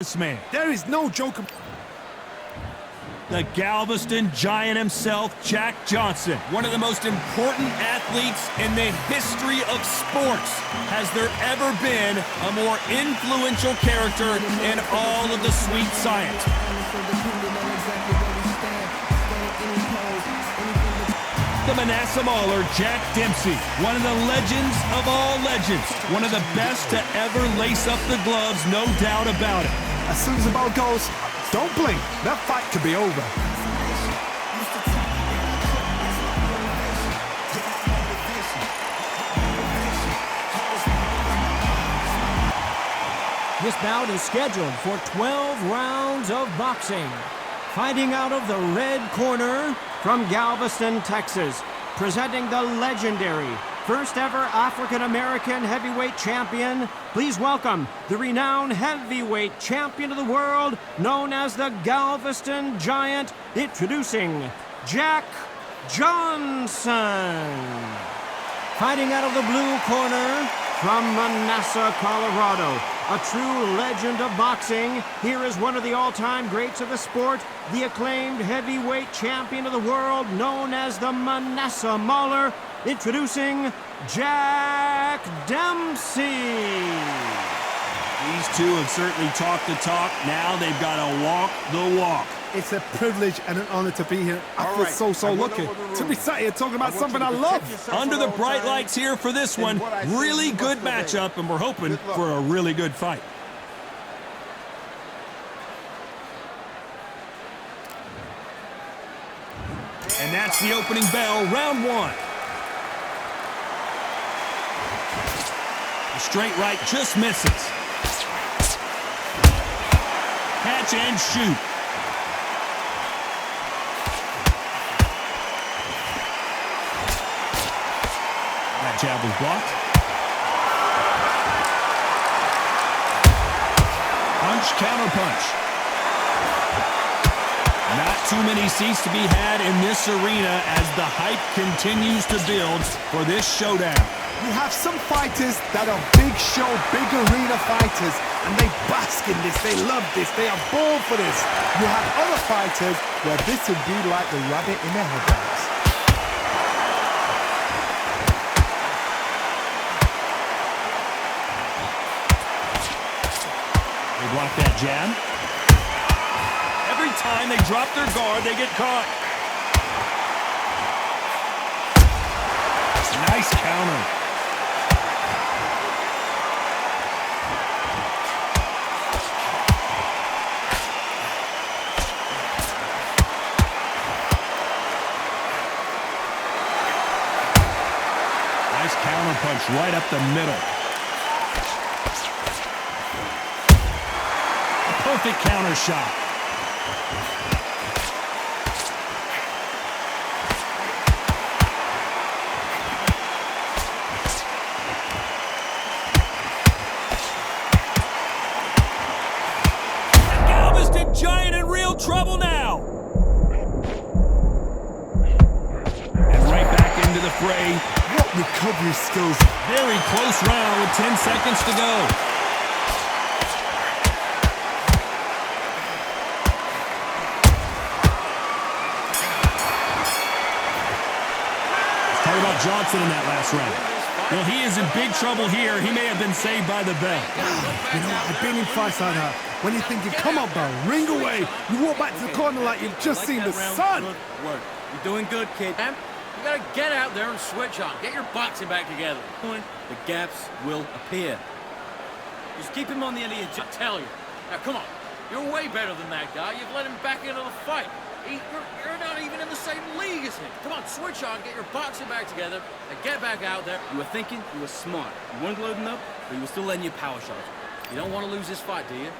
This man. There is no joke. The Galveston Giant himself, Jack Johnson. One of the most important athletes in the history of sports. Has there ever been a more influential character in all of the sweet science? The Manasseh Mauler, Jack Dempsey. One of the legends of all legends. One of the best to ever lace up the gloves, no doubt about it. As soon as the ball goes, don't blink. That fight could be over. This bout is scheduled for 12 rounds of boxing. Fighting out of the red corner from Galveston, Texas, presenting the legendary first ever African-American heavyweight champion. Please welcome the renowned heavyweight champion of the world, known as the Galveston Giant, introducing Jack Johnson. Fighting out of the blue corner from Manasseh, Colorado, a true legend of boxing. Here is one of the all-time greats of the sport, the acclaimed heavyweight champion of the world, known as the Manasseh Mauler, introducing Jack Dempsey. These two have certainly talked the talk. Now they've got to walk the walk. It's a privilege and an honor to be here. I feel so lucky to be sat here talking about something I love. Under the bright lights here for this one. Really good matchup, and we're hoping for a really good fight. And that's the opening bell, round one. The straight right just misses. Catch and shoot. That jab was blocked. Punch, counter punch. Not too many seats to be had in this arena as the hype continues to build for this showdown. You have some fighters that are big show, big arena fighters, and they bask in this, they love this, they are born for this. You have other fighters where this would be like the rabbit in the headlights. They block that jab. Every time they drop their guard, they get caught. Nice counter. Nice counter punch right up the middle. A perfect counter shot. Giant in real trouble now. And right back into the fray. What recovery skills. Very close round with 10 seconds to go. Let's talk about Johnson in that last round. Well, he is in big trouble here. He may have been saved by the bell. You know, I've been in fights like that. When you're thinking, come on, bro, ring away. You walk back to the corner like you've just seen the sun. Good work. You're doing good, kid. You gotta get out there and switch on. Get your boxing back together. The gaps will appear. Just keep him on the end of your I tell you. Now, come on. You're way better than that guy. You've let him back into the fight. You're not even in the same league as him. Come on, switch on, get your boxing back together, and get back out there. You were thinking, you were smart. You weren't loading up, but you were still letting your power shots. You don't want to lose this fight, do you?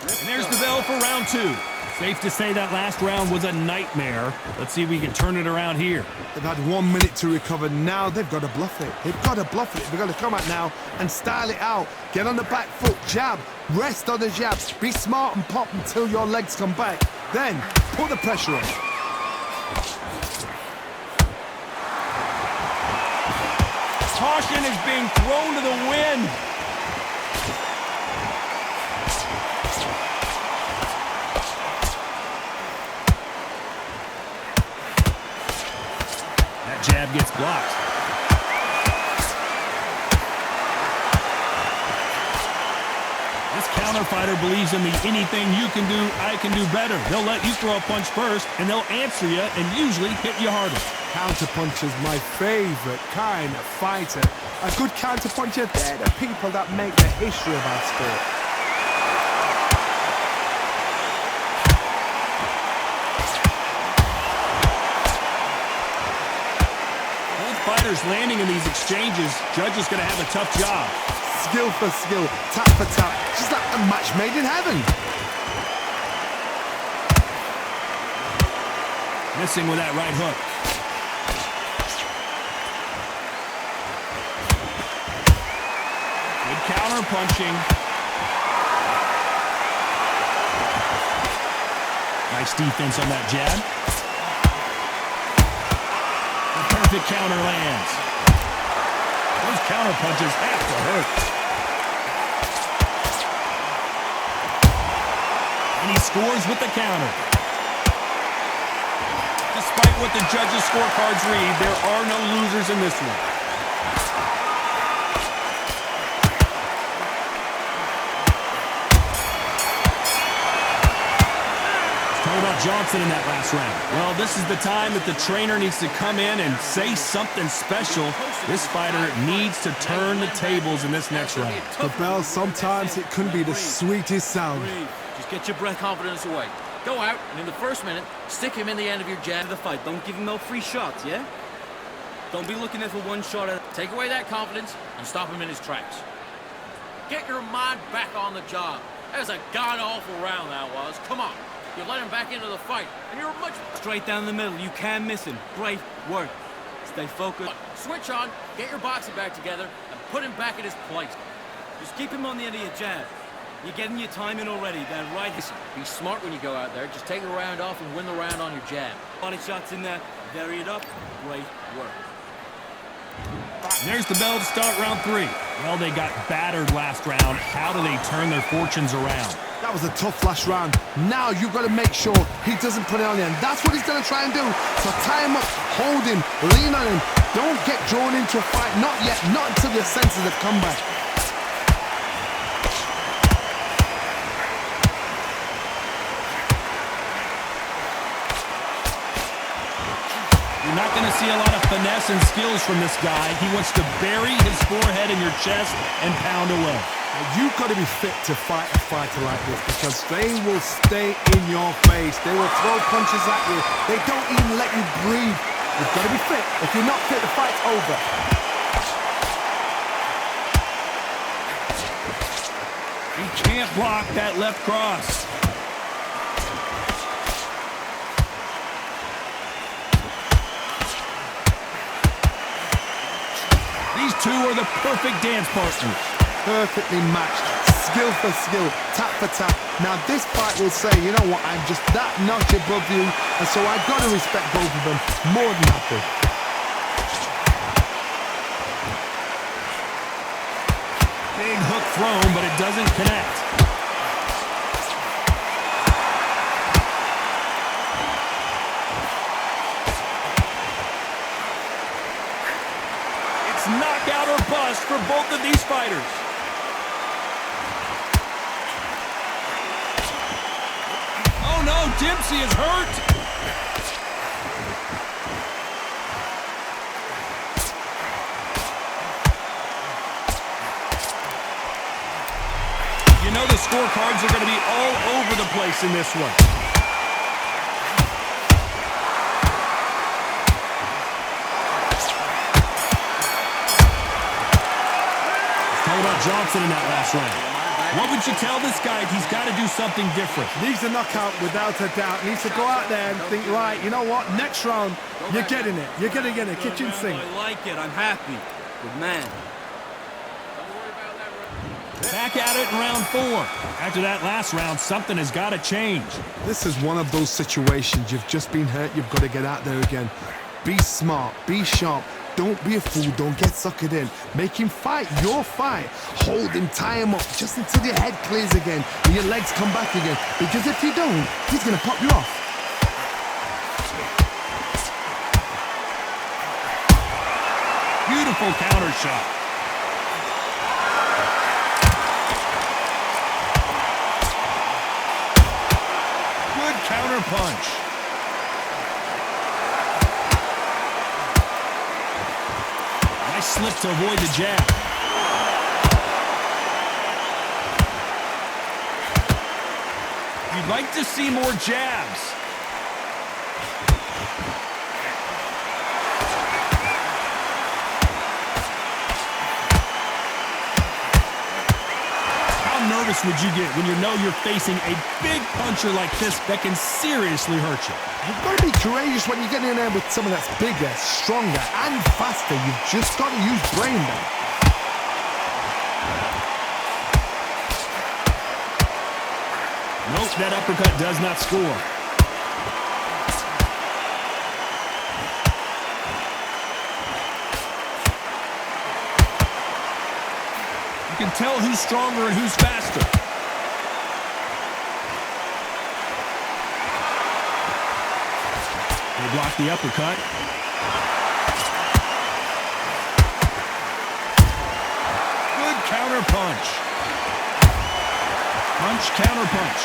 And there's the bell for round two. Safe to say that last round was a nightmare. Let's see if we can turn it around here. They've had 1 minute to recover. Now they've got to bluff it. They've got to bluff it. They've got to come out now and style it out. Get on the back foot, jab, rest on the jab. Be smart and pop until your legs come back. Then put the pressure on. Caution is being thrown to the wind. jab gets blocked. This counter fighter believes in the anything you can do, I can do better. They'll let you throw a punch first, and they'll answer you and usually hit you harder. Counterpuncher's my favorite kind of fighter. A good counterpuncher, they're the people that make the history of our sport. Both fighters landing in these exchanges, judges going to have a tough job. Skill for skill, tap for tap, just like a match made in heaven. Missing with that right hook. Good counter punching. Nice defense on that jab. The perfect counter lands. Those counter punches have to hurt. And he scores with the counter. Despite what the judges' scorecards read, there are no losers in this one. Talk about Johnson in that last round. Well, this is the time that the trainer needs to come in and say something special. This fighter needs to turn the tables in this next round. The bell, sometimes it can be the sweetest sound. Just get your breath confidence away. Go out, and in the first minute, stick him in the end of your jab. The fight, don't give him no free shots, yeah? Don't be looking there for one shot at... Take away that confidence and stop him in his tracks. Get your mind back on the job. That was a god-awful round, that was. Come on. You let him back into the fight, and you're much... Straight down the middle, you can't miss him. Great work. Stay focused. Switch on, get your boxing back together, and put him back in his place. Just keep him on the end of your jab. You're getting your time in already, that right... Be smart when you go out there. Just take the round off and win the round on your jab. Body shots in there, vary it up. Great work. And there's the bell to start round 3. Well, they got battered last round. How do they turn their fortunes around? That was a tough last round. Now you've got to make sure he doesn't put it on the end. That's what he's going to try and do. So tie him up, hold him, lean on him. Don't get drawn into a fight. Not yet. Not until your senses have come back. You're not going to see a lot of finesse and skills from this guy. He wants to bury his forehead in your chest and pound away. You've got to be fit to fight a fighter like this because they will stay in your face. They will throw punches at you. They don't even let you breathe. You've got to be fit. If you're not fit, the fight's over. He can't block that left cross. These two are the perfect dance partners. Perfectly matched, skill for skill, tap for tap. Now this fight will say, you know what, I'm just that notch above you, and so I've got to respect both of them more than happy. Big hook thrown, but it doesn't connect. It's knockout or bust for both of these fighters. Oh no, Dempsey is hurt. You know the scorecards are going to be all over the place in this one. Talk about Johnson in that last round. What would you tell this guy if he's got to do something different? Needs a knockout without a doubt. Needs to go out there and think, right, you know what, next round, you're getting it. You're going to get a kitchen sink. I like it, I'm happy. Good man. Back at it in round 4. After that last round, something has got to change. This is one of those situations. You've just been hurt. You've got to get out there again. Be smart. Be sharp. Don't be a fool. Don't get suckered in. Make him fight your fight. Hold him, tie him up just until your head clears again and your legs come back again. Because if you don't, he's going to pop you off. Beautiful counter shot. Good counter punch. Nice slip to avoid the jab. You'd like to see more jabs. How nervous would you get when you know you're facing a big puncher like this that can seriously hurt you? You've got to be courageous when you get in there with someone that's bigger, stronger, and faster. You've just got to use brain there. Nope, that uppercut does not score. You can tell who's stronger and who's faster. They block the uppercut. Good counter punch. Punch, counter punch.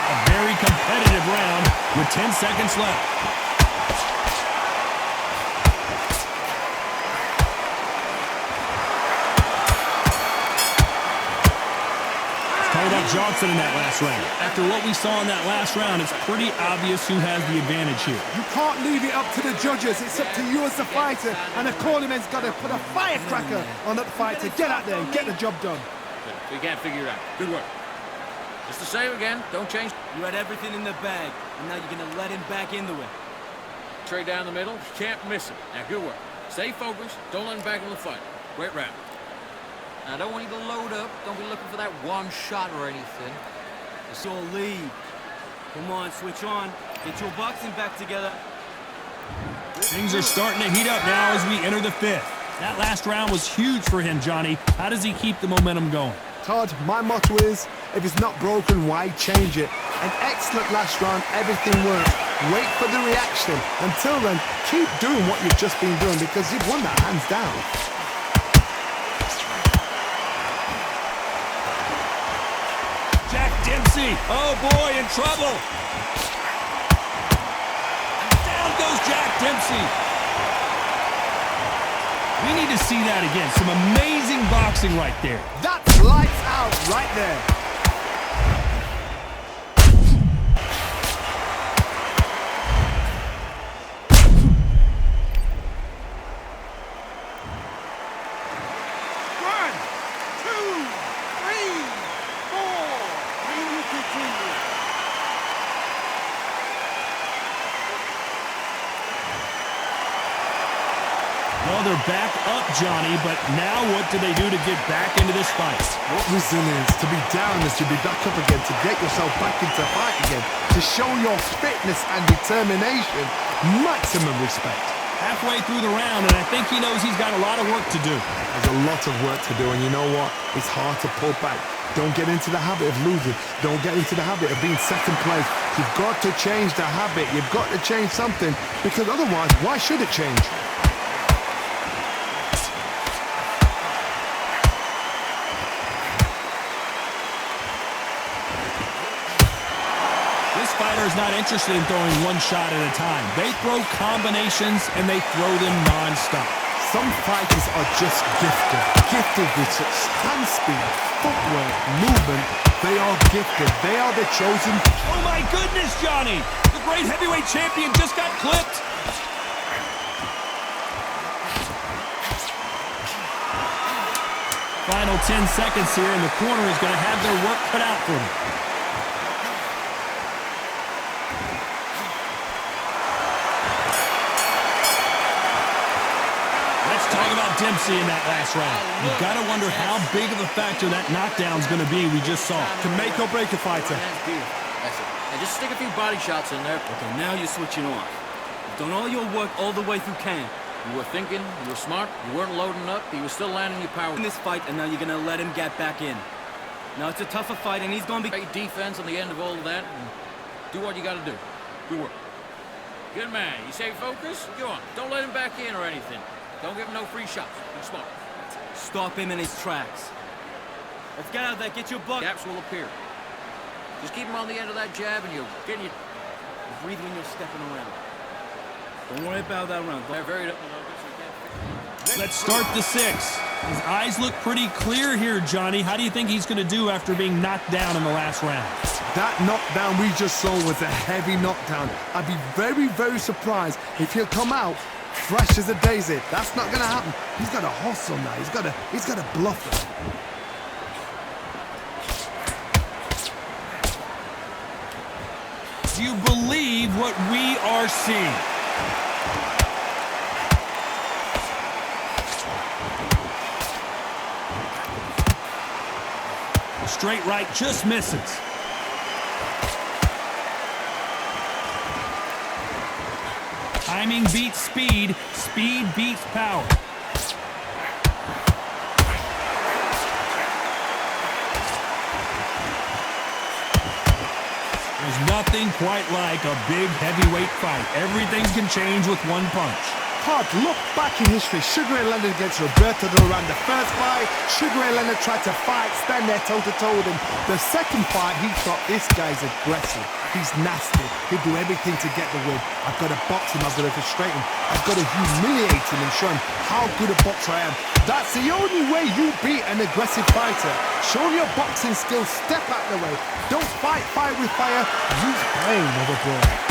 A very competitive round with 10 seconds left. Tied up Johnson in that last round. After what we saw in that last round, it's pretty obvious who has the advantage here. You can't leave it up to the judges. It's up to you as the fighter. And the cornerman's got to put a firecracker on that fighter. Get out there and get the job done. We can't figure it out. Good work. Just the same again. Don't change. You had everything in the bag, and now you're gonna let him back into it. Trade down the middle. You can't miss it. Now, good work. Stay focused. Don't let him back in the fight. Great round. Now, I don't want you to load up. Don't be looking for that one shot or anything. It's your lead. Come on, switch on. Get your boxing back together. Things are starting to heat up now as we enter the fifth. That last round was huge for him, Johnny. How does he keep the momentum going? Todd, my motto is, if it's not broken, why change it? An excellent last round, everything worked. Wait for the reaction. Until then, keep doing what you've just been doing because you've won that hands down. Jack Dempsey, oh boy, in trouble. Down goes Jack Dempsey. We need to see that again. Some amazing boxing right there. That's lights out right there. One, two, three, four. We will continue. Well, they're back up, Johnny, but now what do they do to get back into this fight? What resilience. To be down is to be back up again, to get yourself back into fight again, to show your fitness and determination. Maximum respect. Halfway through the round, and I think he knows he's got a lot of work to do. There's a lot of work to do, and you know what? It's hard to pull back. Don't get into the habit of losing. Don't get into the habit of being second place. You've got to change the habit. You've got to change something, because otherwise, why should it change? Is not interested in throwing one shot at a time. They throw combinations and they throw them non-stop. Some fighters are just gifted. Gifted with such hand speed, footwork, movement. They are gifted. They are the chosen. Oh my goodness, Johnny! The great heavyweight champion just got clipped. Final 10 seconds here, and the corner is going to have their work cut out for them. Dempsey in that last round. You've got to wonder how big of a factor that knockdown's going to be we just saw. To make or break a fighter. That's it. And just stick a few body shots in there. Okay, now you're switching off. You've done all your work all the way through camp. You were thinking, you were smart, you weren't loading up, you were still landing your power. In this fight, and now you're going to let him get back in. Now it's a tougher fight, and he's going to be... Great defense on the end of all of that, and do what you got to do. Good work. Good man. You stay focused? Go on. Don't let him back in or anything. Don't give him no free shots. Be smart. Stop him in his tracks. Let's get out there, get your buck. Gaps will appear. Just keep him on the end of that jab and you'll get you. Breathe when you're stepping around. Don't worry about that round. They're very... Let's start the 6. His eyes look pretty clear here, Johnny. How do you think he's going to do after being knocked down in the last round? That knockdown we just saw was a heavy knockdown. I'd be very, very surprised if he'll come out fresh as a daisy. That's not going to happen. He's got to hustle now. He's got to bluff it. Do you believe what we are seeing? Straight right just misses. Timing beats speed. Speed beats power. There's nothing quite like a big heavyweight fight. Everything can change with one punch. Hard look back in history. Sugar Ray Leonard against Roberto Duran. The first fight, Sugar Ray Leonard tried to fight, stand there toe-to-toe with him. The second fight, he thought, this guy's aggressive. He's nasty. He'll do everything to get the win. I've got to box him. I've got to frustrate him. I've got to humiliate him and show him how good a boxer I am. That's the only way you beat an aggressive fighter. Show him your boxing skills. Step out the way. Don't fight fire with fire. Use brain overboard.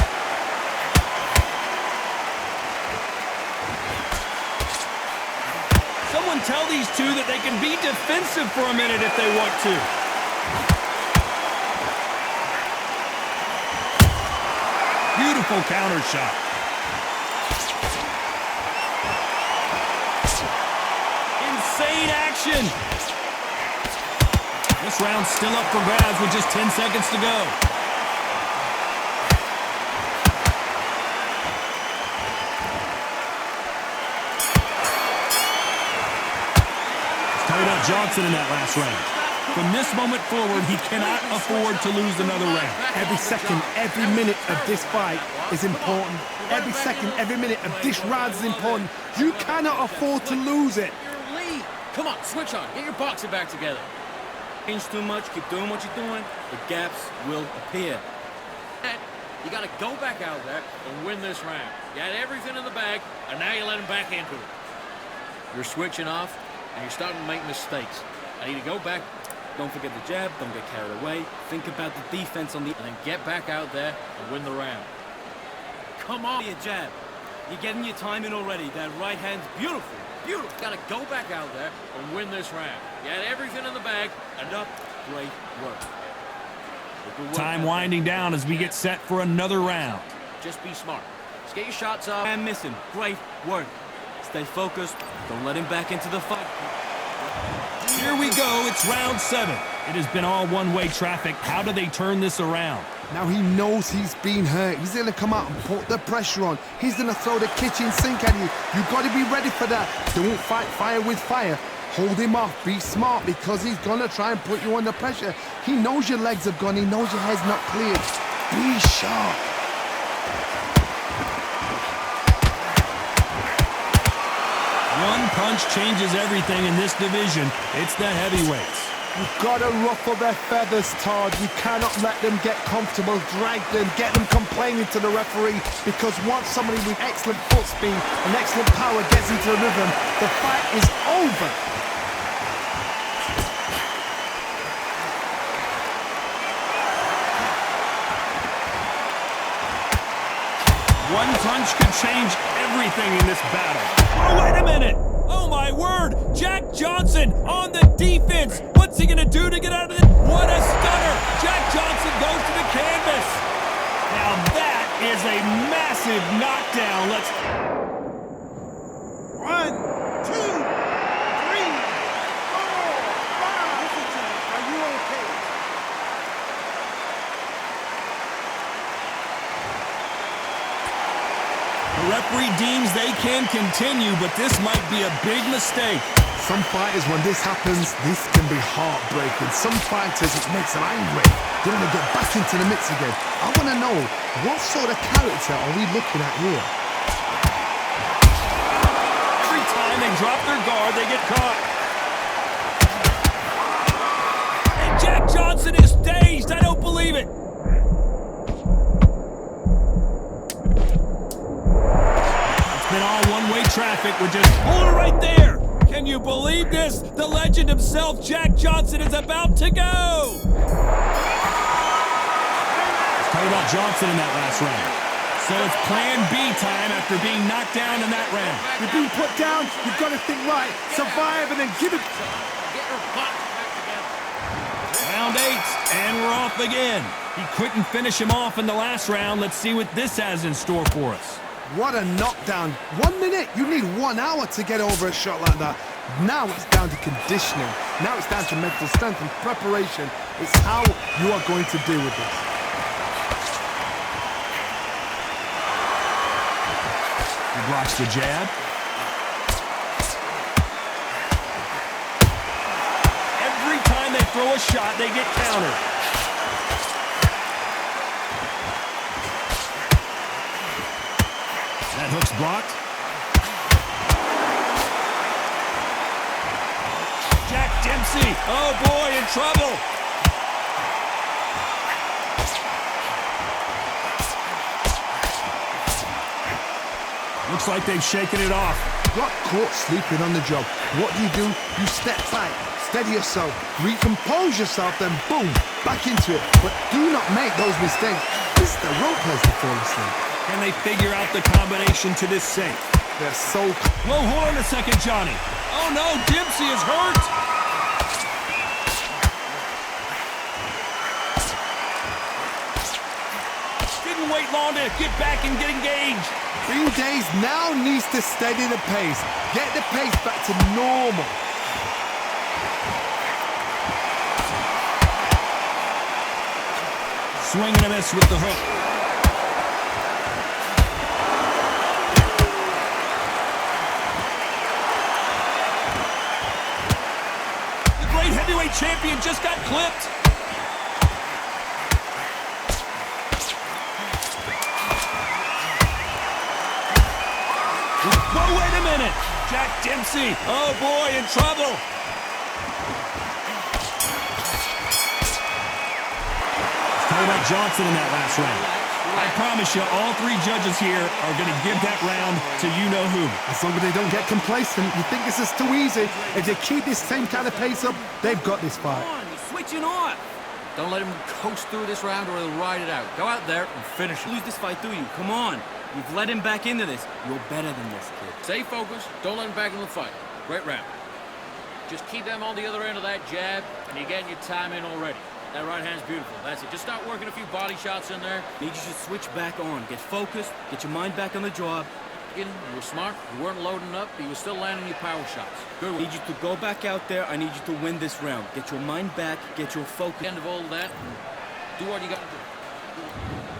Someone tell these two that they can be defensive for a minute if they want to. Beautiful counter shot. Insane action. This round's still up for grabs with just 10 seconds to go. Johnson in that last round. From this moment forward, he cannot afford to lose another round. Every second, every minute of this fight is important. Every second, every minute of this round is important. You cannot afford to lose it. Your lead. Come on, switch on. Get your boxing back together. Change too much, keep doing what you're doing, the gaps will appear. You got to go back out there and win this round. You had everything in the bag, and now you let him back into it. You're switching off, and you're starting to make mistakes. I need to go back. Don't forget the jab, don't get carried away. Think about the defense on the... And then get back out there and win the round. Come on, your jab. You're getting your time in already. That right hand's beautiful. Beautiful. Got to go back out there and win this round. You had everything in the bag, and up. Great work. Time winding down as we get set for another round. Just be smart. Just get your shots up. And missing. Great work. Stay focused. Don't let him back into the fight. Here we go. It's round 7. It has been all one-way traffic. How do they turn this around? Now he knows he's been hurt. He's going to come out and put the pressure on. He's going to throw the kitchen sink at you. You've got to be ready for that. Don't fight fire with fire. Hold him off. Be smart because he's going to try and put you under pressure. He knows your legs are gone. He knows your head's not cleared. Be sharp. One punch changes everything in this division. It's the heavyweights. You've got to ruffle their feathers, Todd. You cannot let them get comfortable, drag them, get them complaining to the referee, because once somebody with excellent foot speed and excellent power gets into the rhythm, the fight is over. One punch could change everything in this battle. Oh, wait a minute! Oh, my word! Jack Johnson on the defense! What's he gonna do to get out of it? What a stunner! Jack Johnson goes to the canvas! Now that is a massive knockdown. Let's... 1, 2, 3, 4, 5. Listen to me. Are you okay? The referee deems they can continue, but this might be a big mistake. Some fighters, when this happens, this can be heartbreaking. Some fighters, it makes them angry. They want to get back into the mix again. I want to know, what sort of character are we looking at here? Every time they drop their guard, they get caught. And Jack Johnson is dazed. I don't believe it. It's been all one-way traffic. We're just pulling it right there. Can you believe this? The legend himself, Jack Johnson, is about to go. Let's talk about Johnson in that last round. So it's plan B time after being knocked down in that round. You've been put down, you've got to think right. Survive and then give it. Get your butt back together. Round 8, and we're off again. He couldn't finish him off in the last round. Let's see what this has in store for us. What a knockdown. 1 minute, you need 1 hour to get over a shot like that. Now it's down to conditioning. Now it's down to mental strength and preparation. It's how you are going to deal with this. He blocks the jab. Every time they throw a shot, they get countered. That hook's blocked. Jack Dempsey, oh boy, in trouble. Looks like they've shaken it off. Got caught sleeping on the job. What do? You step tight, steady yourself, recompose yourself, then boom, back into it. But do not make those mistakes. This is the wrong place to fall asleep. Can they figure out the combination to this safe? They're so... Whoa, hold on a second, Johnny. Oh no, Dempsey is hurt. Didn't wait long to get back and get engaged. Green Days now needs to steady the pace. Get the pace back to normal. Swing and a miss with the hook. The great heavyweight champion just got clipped. Whoa, wait a minute. Jack Dempsey, oh boy, in trouble. Talk about Johnson in that last round. I promise you, all 3 judges here are going to give that round to you-know-who. As long as they don't get complacent, you think this is too easy. If they keep this same kind of pace up, they've got this fight. Come on, you're switching off. Don't let him coast through this round or he'll ride it out. Go out there and finish it. Lose this fight, do you? Come on. You've let him back into this. You're better than this, kid. Stay focused. Don't let him back in the fight. Great round. Just keep them on the other end of that jab, and you're getting your time in already. That right hand's beautiful. That's it. Just start working a few body shots in there. Need you to switch back on. Get focused. Get your mind back on the job. You were smart. You weren't loading up, but you were still landing your power shots. Good. Need you to go back out there. I need you to win this round. Get your mind back. Get your focus. At the end of all that, do what you got to do.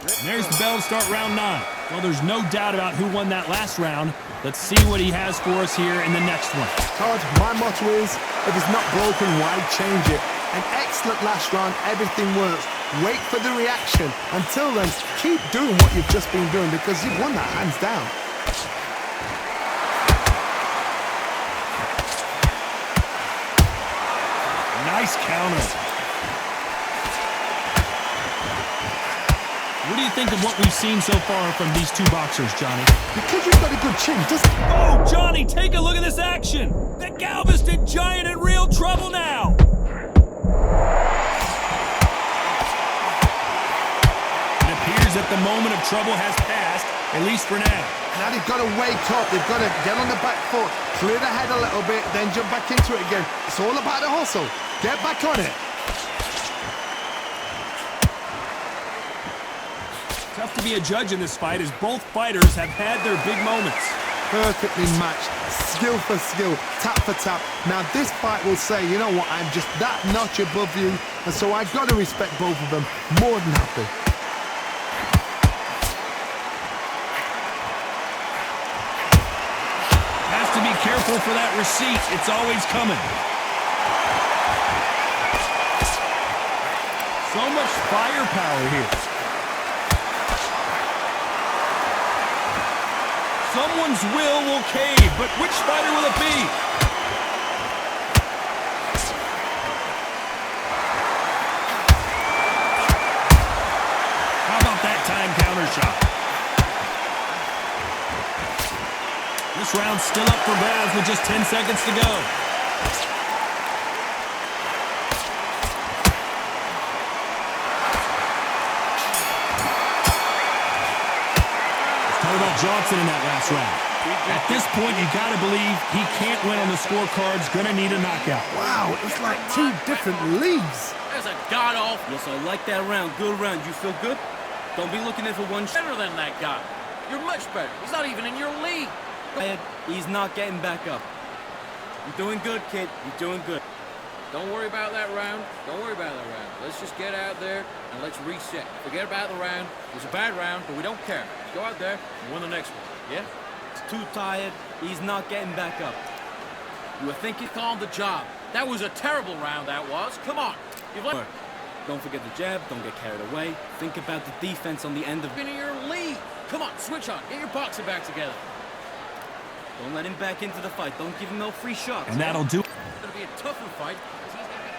And there's the bell to start round 9. Well, there's no doubt about who won that last round. Let's see what he has for us here in the next one. Todd, my motto is, if it's not broken, why change it? An excellent last round, everything works. Wait for the reaction. Until then, keep doing what you've just been doing because you've won that hands down. Nice counter. What do you think of what we've seen so far from these 2 boxers, Johnny? Because you've got a good chin, doesn't it? Oh, Johnny, take a look at this action. The Galveston Giant in real trouble now. It appears that the moment of trouble has passed, at least for now. Now they've got to wake up. They've got to get on the back foot, clear the head a little bit, then jump back into it again. It's all about the hustle. Get back on it. Tough to be a judge in this fight as both fighters have had their big moments. Perfectly matched, skill for skill, tap for tap. Now this fight will say, you know what, I'm just that notch above you, and so I've got to respect both of them more than happy. Has to be careful for that receipt. It's always coming. So much firepower here. Someone's will cave, but which fighter will it be? How about that time counter shot? This round's still up for grabs with just 10 seconds to go. Let's talk about Johnson in that last round. At this point, you got to believe he can't win on the scorecards. Going to need a knockout. Wow, it's like two different leagues. There's a god-awful. Yes, I like that round. Good round. You feel good? Don't be looking in for one shot. Better than that guy. You're much better. He's not even in your league. He's not getting back up. You're doing good, kid. You're doing good. Don't worry about that round. Don't worry about that round. Let's just get out there and let's reset. Forget about the round. It was a bad round, but we don't care. Let's go out there and win the next one. Yeah? He's too tired. He's not getting back up. You were thinking calm the job. That was a terrible round, that was. Come on. You've let... Don't forget the jab. Don't get carried away. Think about the defense on the end of... in your lead. Come on, switch on. Get your boxing back together. Don't let him back into the fight. Don't give him no free shots. And that'll do it. It's going to be a tougher fight. He's going to be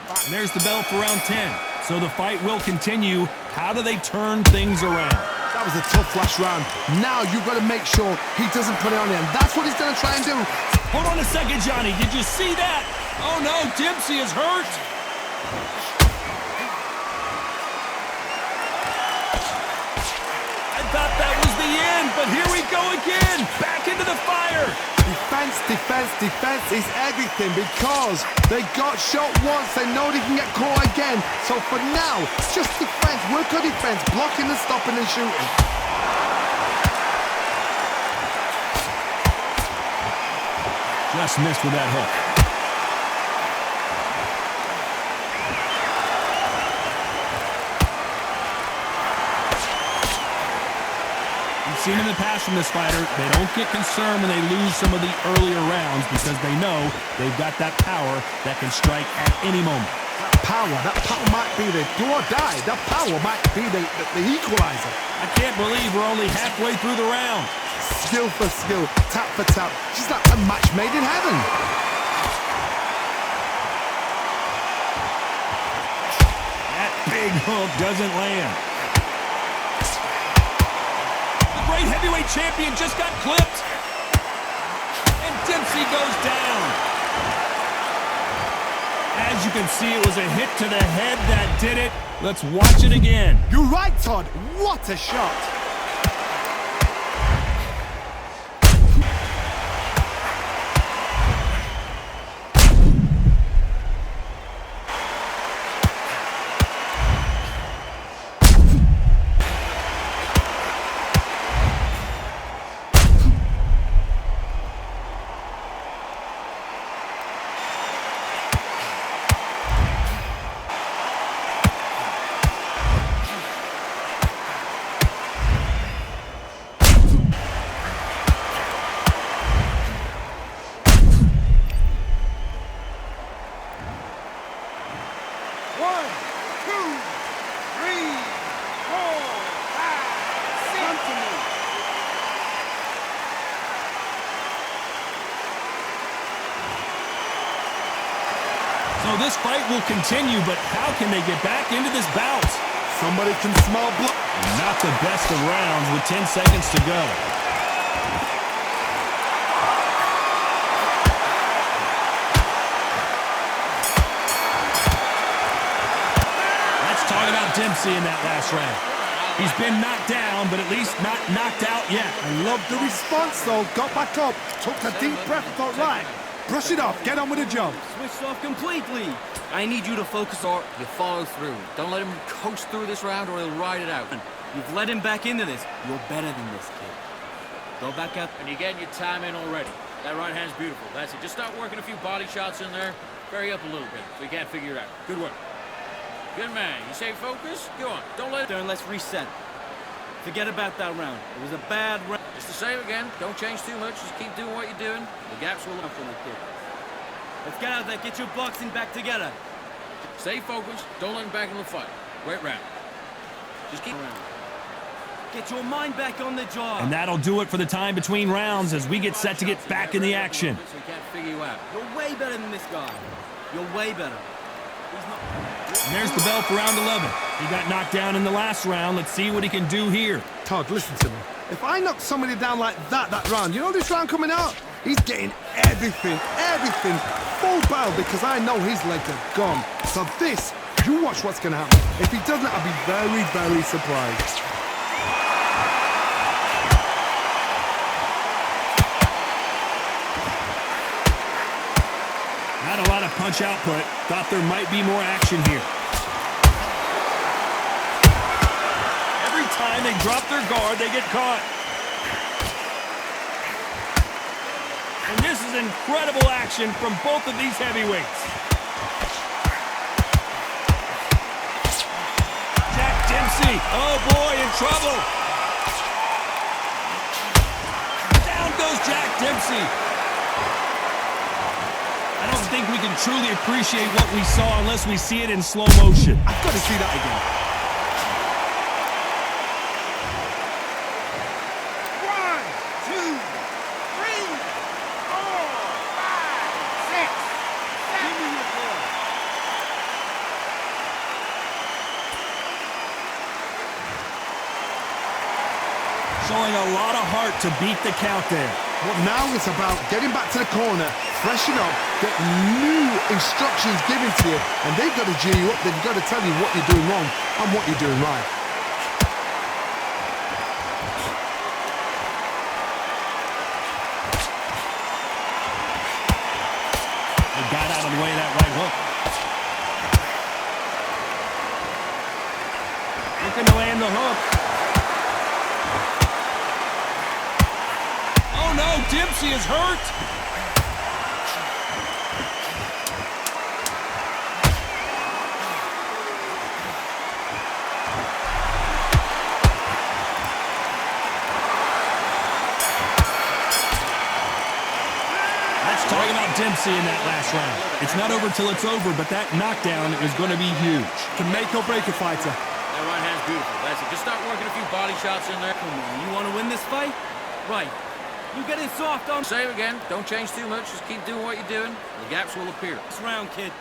tough. And there's the bell for round 10. So the fight will continue. How do they turn things around? That was a tough last round. Now you've got to make sure he doesn't put it on him. That's what he's going to try and do. Hold on a second, Johnny. Did you see that? Oh, no. Dempsey is hurt. I thought that was the end, but here we go again. Back into the fire. Defense, defense, defense is everything because they got shot once. They know they can get caught again. So for now, just defense. Work on defense. Blocking and stopping and shooting. Just missed with that hook. We've seen in the past from this fighter, they don't get concerned when they lose some of the earlier rounds because they know they've got that power that can strike at any moment. That power might be the do or die. That power might be the equalizer. I can't believe we're only halfway through the round. Skill for skill, tap for tap. She's like a match made in heaven. That big hook doesn't land. The great heavyweight champion just got clipped. And Dempsey goes down. As you can see, it was a hit to the head that did it. Let's watch it again. You're right, Todd. What a shot. So this fight will continue, but how can they get back into this bout? Somebody can smell blood. Not the best of rounds with 10 seconds to go. Let's talk about Dempsey in that last round. He's been knocked down, but at least not knocked out yet. I love the response, though. Got back up, took a deep breath, thought, right, brush it off, get on with the job. Switched off completely. I need you to focus or you follow through. Don't let him coast through this round or he'll ride it out. You've let him back into this. You're better than this, kid. Go back out. And you're getting your time in already. That right hand's beautiful. That's it. Just start working a few body shots in there. Vary up a little bit so you can't figure it out. Good work. Good man. You say focus? Go on. Don't let it... There, let's reset. Forget about that round. It was a bad round. Just the same again. Don't change too much. Just keep doing what you're doing. The gaps will... For the kid. Let's get out there. Get your boxing back together. Stay focused. Don't let him back in the fight. Great round. Just keep around. Get your mind back on the job. And that'll do it for the time between rounds as we get set to get back in the action. So he can't figure you out. You're way better than this guy. You're way better. He's not... And there's the bell for round 11. He got knocked down in the last round. Let's see what he can do here. Todd, listen to me. If I knock somebody down like that round, you know this round coming out? He's getting everything, full barrel because I know his legs are gone. So this, you watch what's going to happen. If he doesn't, I'll be very, very surprised. Not a lot of punch output. Thought there might be more action here. Every time they drop their guard, they get caught. And this is incredible action from both of these heavyweights. Jack Dempsey, oh boy, in trouble. Down goes Jack Dempsey. I don't think we can truly appreciate what we saw unless we see it in slow motion. I've got to see that again. 1, 2, 3, 4, 5, 6, 7, 8, 9, 10. Give me your ball. Showing a lot of heart to beat the count there. But now it's about getting back to the corner, freshen up, get new instructions given to you, and they've got to G you up. They've got to tell you what you're doing wrong and what you're doing right. They got out of the way of that right hook. Looking to land the hook. Oh no, Dempsey is hurt. Let's talk about Dempsey in that last round. It's not over till it's over, but that knockdown is going to be huge. Can make or break a fighter. That right hand's beautiful. That's it. Just start working a few body shots in there. Come on, you want to win this fight? Right. You getting soft on... Same again. Don't change too much. Just keep doing what you're doing. The gaps will appear. This round, kid.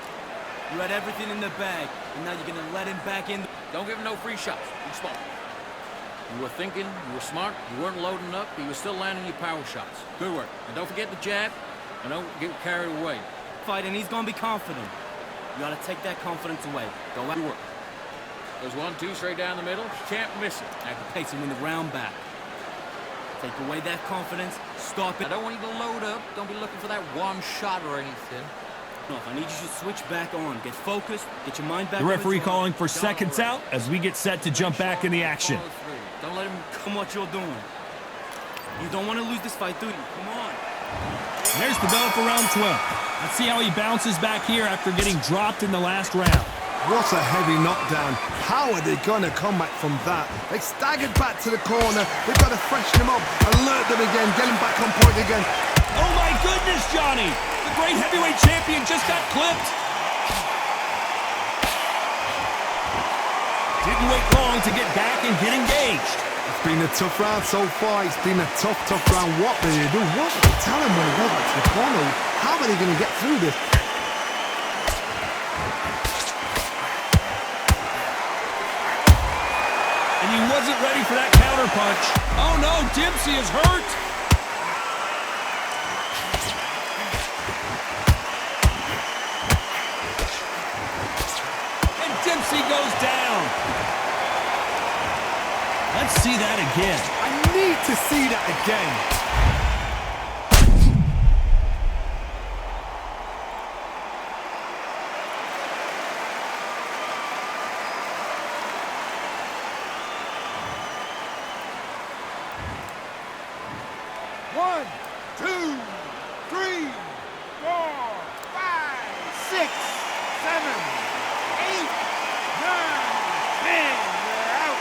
You had everything in the bag, and now you're going to let him back in. Don't give him no free shots. Be smart. You were thinking. You were smart. You weren't loading up, but you were still landing your power shots. Good work. And don't forget the jab. And don't get carried away. Fight, and he's going to be confident. You got to take that confidence away. Don't let him work. There's 1, 2 straight down the middle. You can't miss it. Now the pace him in the round back. Take away that confidence. Stop it. I don't want you to load up. Don't be looking for that one shot or anything. No, I need you to switch back on. Get focused. Get your mind back. The referee on calling for seconds out as we get set to jump back in the action. Don't let him come what you're doing. You don't want to lose this fight, do you? Come on. There's the bell for round 12. Let's see how he bounces back here after getting dropped in the last round. What a heavy knockdown. How are they going to come back from that? They staggered back to the corner. They've got to freshen them up, alert them again, get them back on point again. Oh my goodness, Johnny! The great heavyweight champion just got clipped. Didn't wait long to get back and get engaged. It's been a tough round so far. It's been a tough round. What do they do? What do they tell him when he goes back to the corner? How are they going to get through this? And he wasn't ready for that counter punch. Oh no, Dempsey is hurt. And Dempsey goes down. Let's see that again. I need to see that again. One, 2, 3, 4, 5, 6, 7, 8, 9, 10. You're out.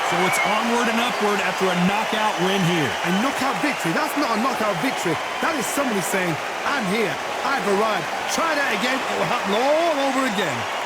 So it's onward and upward after a knockout win here. A knockout victory? That's not a knockout victory. That is somebody saying, I'm here, I've arrived. Try that again, it will happen all over again.